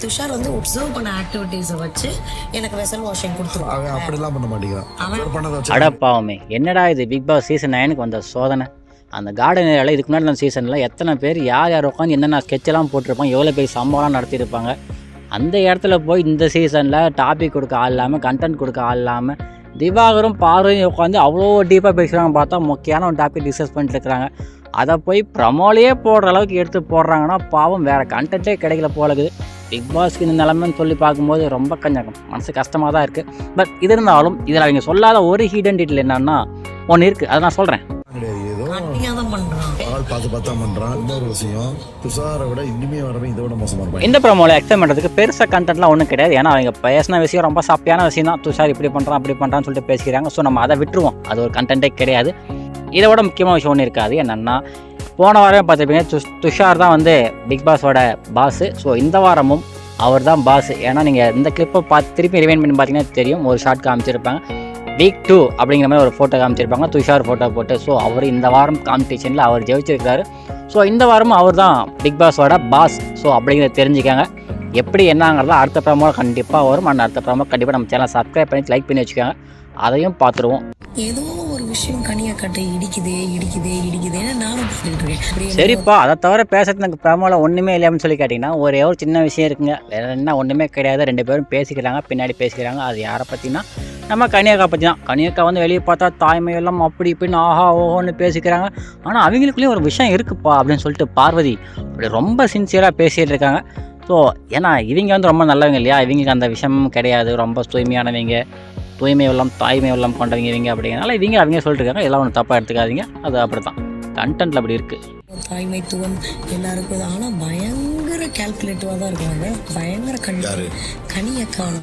துஷார் வந்து ஒப்சர்வ் பண்ண ஆக்டிவிட்டீஸை வச்சு எனக்கு வெசல் வாஷிங் கொடுத்துருவாங்க. அப்படிலாம் பண்ண மாட்டேங்கிறான். அடப்பாவமே, என்னடா இது பிக் பாஸ் சீசன் 9க்கு வந்த சோதனை. அந்த கார்டன் ஏரியாவில் இதுக்கு முன்னாடி அந்த சீசனில் எத்தனை பேர் யார் யார் உட்காந்து என்னென்ன ஸ்கெட்செல்லாம் போட்டிருப்பாங்க, எவ்வளோ பெரிய சம்பவம்லாம் நடத்தியிருப்பாங்க. அந்த இடத்துல போய் இந்த சீசனில் டாபிக் கொடுக்க ஆள் இல்லாமல், கண்டென்ட் கொடுக்க ஆள் இல்லாமல், திவாகரும் பார்வையும் உட்காந்து அவ்வளோ டீப்பாக பேசுகிறாங்க. பார்த்தா முக்கியமான ஒரு டாபிக் டிஸ்கஸ் பண்ணிட்டு இருக்கிறாங்க. அதை போய் ப்ரமோலையே போடுற அளவுக்கு எடுத்து போடுறாங்கன்னா பாவம், வேறு கண்டென்ட்டே கிடைக்கல போலக்குது. பிக் பாஸ்க்கு இந்த நிலைமைன்னு சொல்லி பார்க்கும்போது ரொம்ப கொஞ்சம் மனசு கஷ்டமாக தான் இருக்குது. பட் இது இருந்தாலும் இதில் அவங்க சொல்லாத ஒரு ஹிடன் டீட்டெயில் என்னன்னா ஒன்று இருக்குது, அதை நான் சொல்கிறேன். இந்த ப்ரோமோல எக்ஸ்பிளைன் பண்ணுறதுக்கு பெருசாக கண்டென்ட்லாம் ஒன்றும் கிடையாது. ஏன்னா அவங்க பேசின விஷயம் ரொம்ப சப்பியான விஷயம் தான். துஷார் இப்படி பண்ணுறான் அப்படி பண்ணுறான்னு சொல்லிட்டு பேசிக்கிறாங்க. ஸோ நம்ம அதை விட்டுருவோம், அது ஒரு கண்டென்ட்டே கிடையாது. இதை விட முக்கியமான விஷயம் ஒன்று இருக்காது. என்னென்னா போன வாரமே பார்த்துருப்பீங்க, துஷார் தான் வந்து பிக் பாஸோட பாஸு. ஸோ இந்த வாரமும் அவர் தான் பாஸு. ஏன்னா நீங்கள் இந்த கிளிப்பை பார்த்து திருப்பி ரிவைண்ட் பண்ணி பார்த்தீங்கன்னா தெரியும், ஒரு ஷார்ட் காமிச்சிருப்பாங்க. வீக் 2 அப்படிங்கிற மாதிரி ஒரு ஃபோட்டோ காமிச்சிருப்பாங்க, துஷார் ஃபோட்டோ போட்டு. ஸோ அவர் இந்த வாரம் காம்படிஷனில் அவர் ஜெயிச்சிருக்காரு. ஸோ இந்த வாரமும் அவர் தான் பிக் பாஸோட பாஸ். ஸோ அப்படிங்கிறத தெரிஞ்சுக்காங்க. எப்படி என்னங்கிறத அடுத்த ப்ரோமோ கண்டிப்பாக வரும். அந்த அடுத்த ப்ரோமோ கண்டிப்பாக நம்ம சேனல் சப்ஸ்கிரைப் பண்ணி லைக் பண்ணி வச்சுக்கோங்க. அதையும் பார்த்துருவோம். ஏதோ ஒரு விஷயம் கனியை கட்ட இடிக்குதேன்னு நானும் சொல்லிட்டு இருக்கேன். சரிப்பா, அதை தவிர பேசுறது எனக்கு ப்ரோமோவில் ஒன்றுமே இல்லைன்னு சொல்லி கேட்டிங்கன்னா ஒரே ஒரு சின்ன விஷயம் இருக்குங்க. வேறு என்ன ஒன்றுமே கிடையாது. 2 பேரும் பேசிக்கிறாங்க, பின்னாடி பேசிக்கிறாங்க. அது யாரை பற்றினா நம்ம கனியக்கா பற்றி தான். கனியக்கா வந்து வெளியே பார்த்தா தாய்மையெல்லாம் அப்படி இப்படின்னு ஆஹா ஓஹோன்னு பேசிக்கிறாங்க. ஆனால் அவங்களுக்குள்ளேயும் ஒரு விஷயம் இருக்குப்பா அப்படின்னு சொல்லிட்டு பார்வதி அப்படி ரொம்ப சின்சியராக பேசிகிட்டு இருக்காங்க. ஸோ ஏன்னா இவங்க வந்து ரொம்ப நல்லவங்க இல்லையா, இவங்களுக்கு அந்த விஷயமும் கிடையாது. ரொம்ப தூய்மையானவங்க, தூய்மை உள்ளம் தாய்மை உள்ளம் கொண்டவங்க இவங்க. அப்படிங்கிறனால அவங்க சொல்லிட்டு இருக்காங்க. எல்லாம் ஒன்று தப்பாக எடுத்துக்காதீங்க, அது அப்படி தான் கண்டென்ட்டில் அப்படி இருக்குது. தாய்மைத்துவம் எல்லாருக்கும். ஆனால் பயங்கர கால்குலேட்டிவாக தான் இருக்காங்க. பயங்கர கனியக்கா